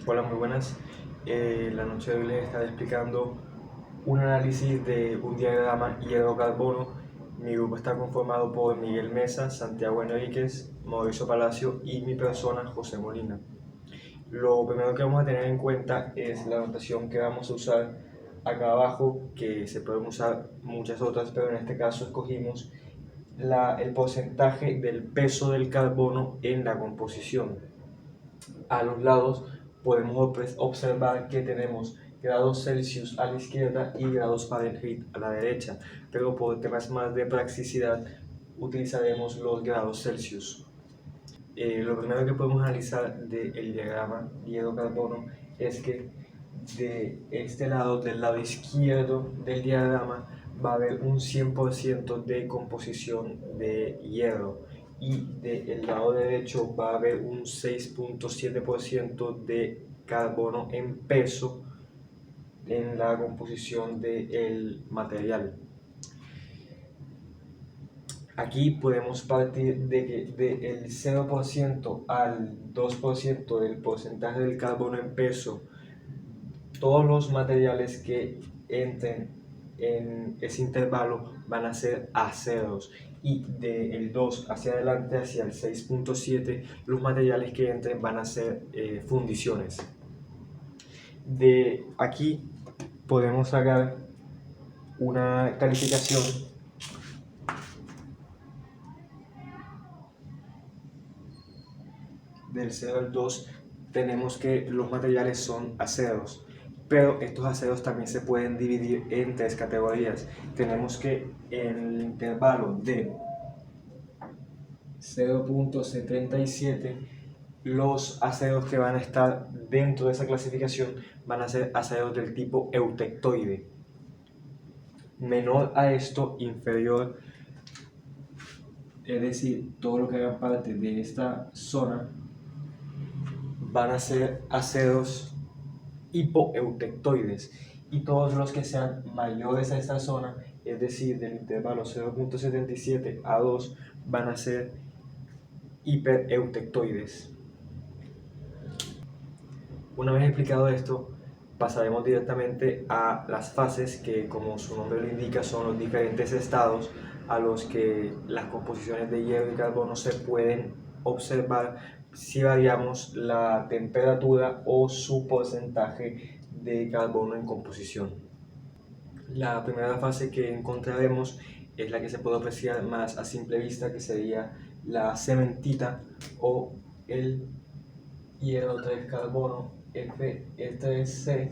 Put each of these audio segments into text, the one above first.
Hola, muy buenas. La noche de hoy les estaré explicando un análisis de un diagrama hierro-carbono. Mi grupo está conformado por Miguel Mesa, Santiago Enríquez, Mauricio Palacio y mi persona, José Molina. Lo primero que vamos a tener en cuenta es la notación que vamos a usar acá abajo, que se pueden usar muchas otras, pero en este caso escogimos el porcentaje del peso del carbono en la composición. A los lados podemos observar que tenemos grados Celsius a la izquierda y grados Fahrenheit a la derecha, pero por temas más de practicidad utilizaremos los grados Celsius. Lo primero que podemos analizar del diagrama hierro-carbono es que de este lado, del lado izquierdo del diagrama, va a haber un 100% de composición de hierro y del lado derecho va a haber un 6.7% de carbono en peso en la composición del material. Aquí podemos partir de que del 0% al 2% del porcentaje del carbono en peso, todos los materiales que entren en ese intervalo van a ser aceros, y del 2 hacia adelante, hacia el 6.7, los materiales que entren van a ser fundiciones. De aquí podemos sacar una calificación del 0 al 2. Tenemos que los materiales son aceros, pero estos aceros también se pueden dividir en tres categorías. Tenemos que en el intervalo de 0.77, los aceros que van a estar dentro de esa clasificación van a ser aceros del tipo eutectoide. Menor a esto, inferior, es decir, todo lo que haga parte de esta zona, van a ser aceros hipoeutectoides, y todos los que sean mayores a esta zona, es decir, del intervalo 0.77 a 2, van a ser hipereutectoides. Una vez explicado esto, pasaremos directamente a las fases, que como su nombre lo indica son los diferentes estados a los que las composiciones de hierro y carbono se pueden observar si variamos la temperatura o su porcentaje de carbono en composición. La primera fase que encontraremos es la que se puede apreciar más a simple vista, que sería la cementita o el hierro 3 carbono Fe3C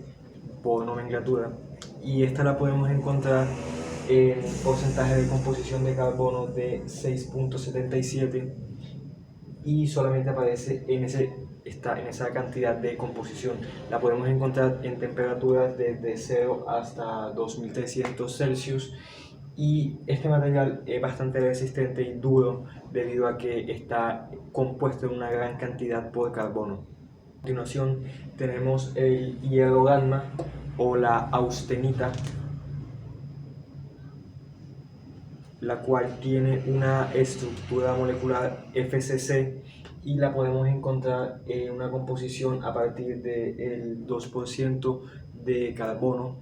por nomenclatura, y esta la podemos encontrar en porcentaje de composición de carbono de 6.77 y solamente aparece en esa cantidad de composición. La podemos encontrar en temperaturas desde 0 hasta 2300 Celsius, y este material es bastante resistente y duro debido a que está compuesto en una gran cantidad por carbono. A continuación tenemos el hierro gamma o la austenita, la cual tiene una estructura molecular FCC y la podemos encontrar en una composición a partir del 2% de carbono,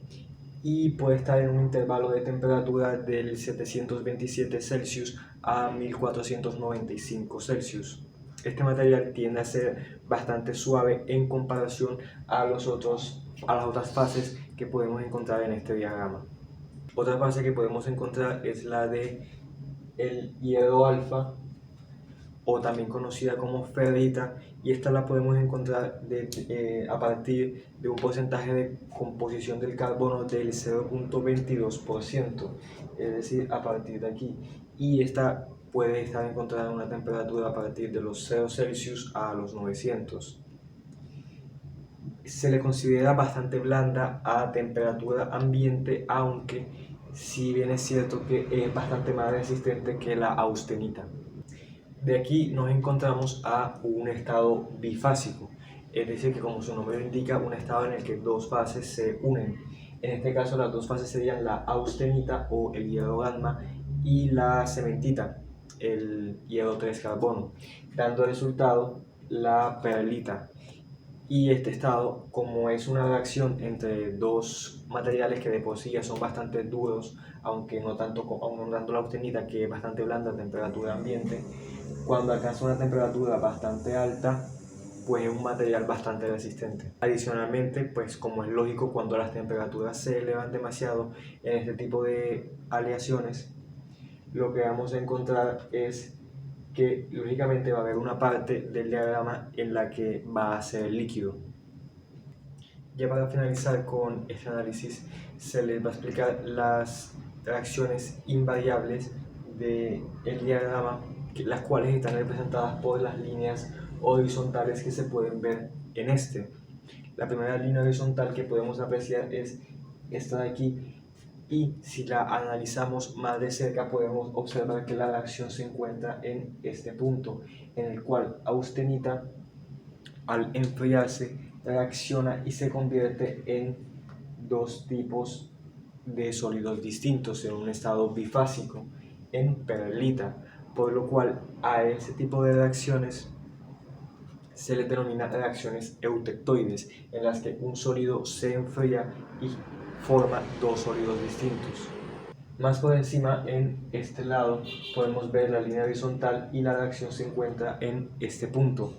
y puede estar en un intervalo de temperatura del 727 Celsius a 1495 Celsius. Este material tiende a ser bastante suave en comparación a las otras fases que podemos encontrar en este diagrama. Otra fase que podemos encontrar es la de el hierro alfa, o también conocida como ferrita, y esta la podemos encontrar a partir de un porcentaje de composición del carbono del 0.22%, es decir, a partir de aquí, y esta puede estar encontrada en una temperatura a partir de los 0 Celsius a los 900. Se le considera bastante blanda a temperatura ambiente, aunque si bien es cierto que es bastante más resistente que la austenita. De aquí nos encontramos a un estado bifásico, es decir, que como su nombre lo indica, un estado en el que dos fases se unen. En este caso las dos fases serían la austenita o el hierro gamma y la cementita, el hierro 3 carbono, dando resultado la perlita. Y este estado, como es una reacción entre dos materiales que de por sí ya son bastante duros, aunque no tanto la austenita, que es bastante blanda a temperatura ambiente, cuando alcanza una temperatura bastante alta, pues es un material bastante resistente. Adicionalmente, pues como es lógico, cuando las temperaturas se elevan demasiado en este tipo de aleaciones, lo que vamos a encontrar es que lógicamente va a haber una parte del diagrama en la que va a ser líquido. Ya para finalizar con este análisis, se les va a explicar las reacciones invariables del diagrama, las cuales están representadas por las líneas horizontales que se pueden ver en este. La primera línea horizontal que podemos apreciar es esta de aquí, y si la analizamos más de cerca podemos observar que la reacción se encuentra en este punto, en el cual austenita al enfriarse reacciona y se convierte en dos tipos de sólidos distintos en un estado bifásico, en perlita, por lo cual a ese tipo de reacciones se les denomina reacciones eutectoides, en las que un sólido se enfría y forma dos sólidos distintos. Más por encima, en este lado, podemos ver la línea horizontal y la reacción se encuentra en este punto.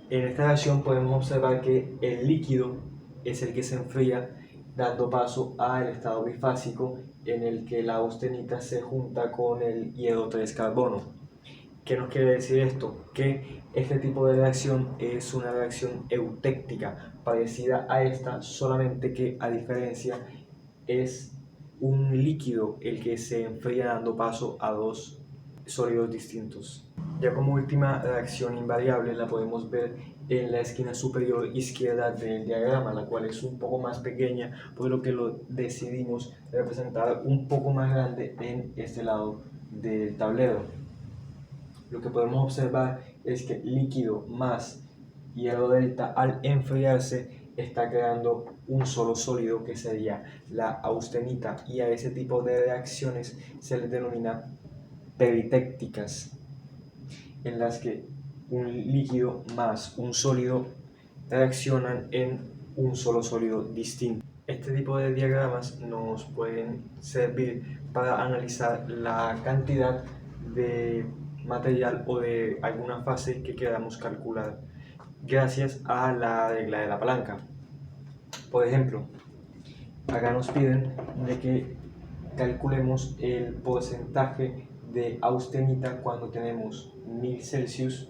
En esta reacción podemos observar que el líquido es el que se enfría, dando paso al estado bifásico, en el que la austenita se junta con el hierro 3 carbono. ¿Qué nos quiere decir esto? Que este tipo de reacción es una reacción eutéctica, parecida a esta, solamente que a diferencia es un líquido el que se enfría dando paso a dos sólidos distintos. Ya como última reacción invariable la podemos ver en la esquina superior izquierda del diagrama, la cual es un poco más pequeña, por lo que lo decidimos representar un poco más grande en este lado del tablero. Lo que podemos observar es que líquido más hierro delta al enfriarse está creando un solo sólido, que sería la austenita, y a ese tipo de reacciones se les denomina peritécticas, en las que un líquido más un sólido reaccionan en un solo sólido distinto. Este tipo de diagramas nos pueden servir para analizar la cantidad de material o de alguna fase que queramos calcular gracias a la regla de la palanca. Por ejemplo, acá nos piden de que calculemos el porcentaje de austenita cuando tenemos 1000 Celsius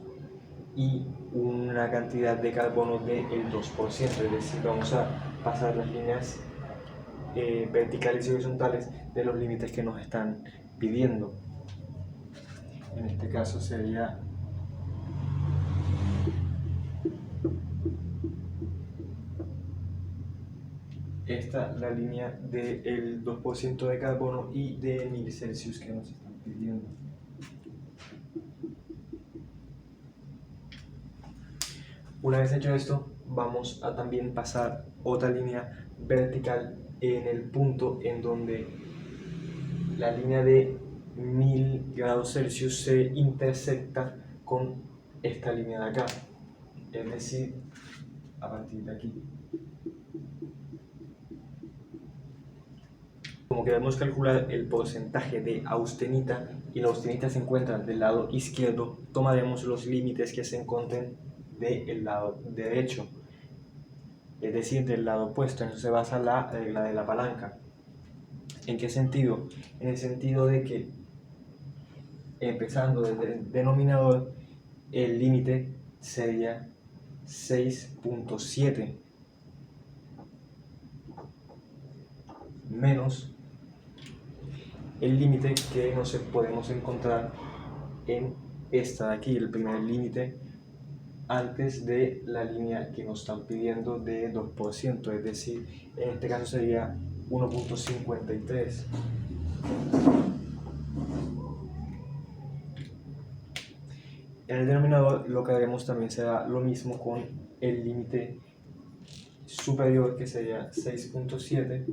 y una cantidad de carbono del 2%, es decir, vamos a pasar las líneas verticales y horizontales de los límites que nos están pidiendo. En este caso sería esta la línea del 2% de carbono y de 1000 Celsius que nos están pidiendo. Una vez hecho esto, vamos a también pasar otra línea vertical en el punto en donde la línea de 1000 grados Celsius se intersecta con esta línea de acá, es decir, a partir de aquí. Como queremos calcular el porcentaje de austenita y la austenita se encuentra del lado izquierdo, tomaremos los límites que se encuentren del lado derecho, es decir, del lado opuesto. En eso se basa la regla de la palanca. ¿En qué sentido? En el sentido de que, empezando desde el denominador, el límite sería 6.7 menos el límite que nos podemos encontrar en esta de aquí, el primer límite antes de la línea que nos están pidiendo de 2%, es decir, en este caso sería 1.53. En el denominador lo que haremos también será lo mismo con el límite superior, que sería 6.7,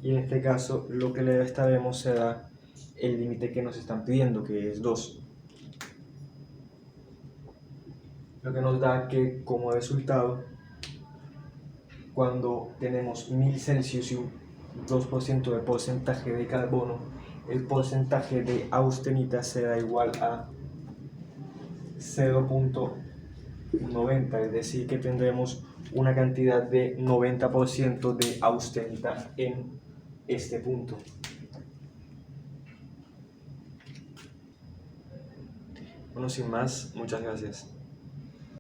y en este caso lo que le restaremos será el límite que nos están pidiendo, que es 2. lo que nos da que como resultado, cuando tenemos 1000 Celsius y un 2% de porcentaje de carbono, el porcentaje de austenita será igual a 0,90, es decir, que tendremos una cantidad de 90% de austenita en este punto. Bueno, sin más, muchas gracias.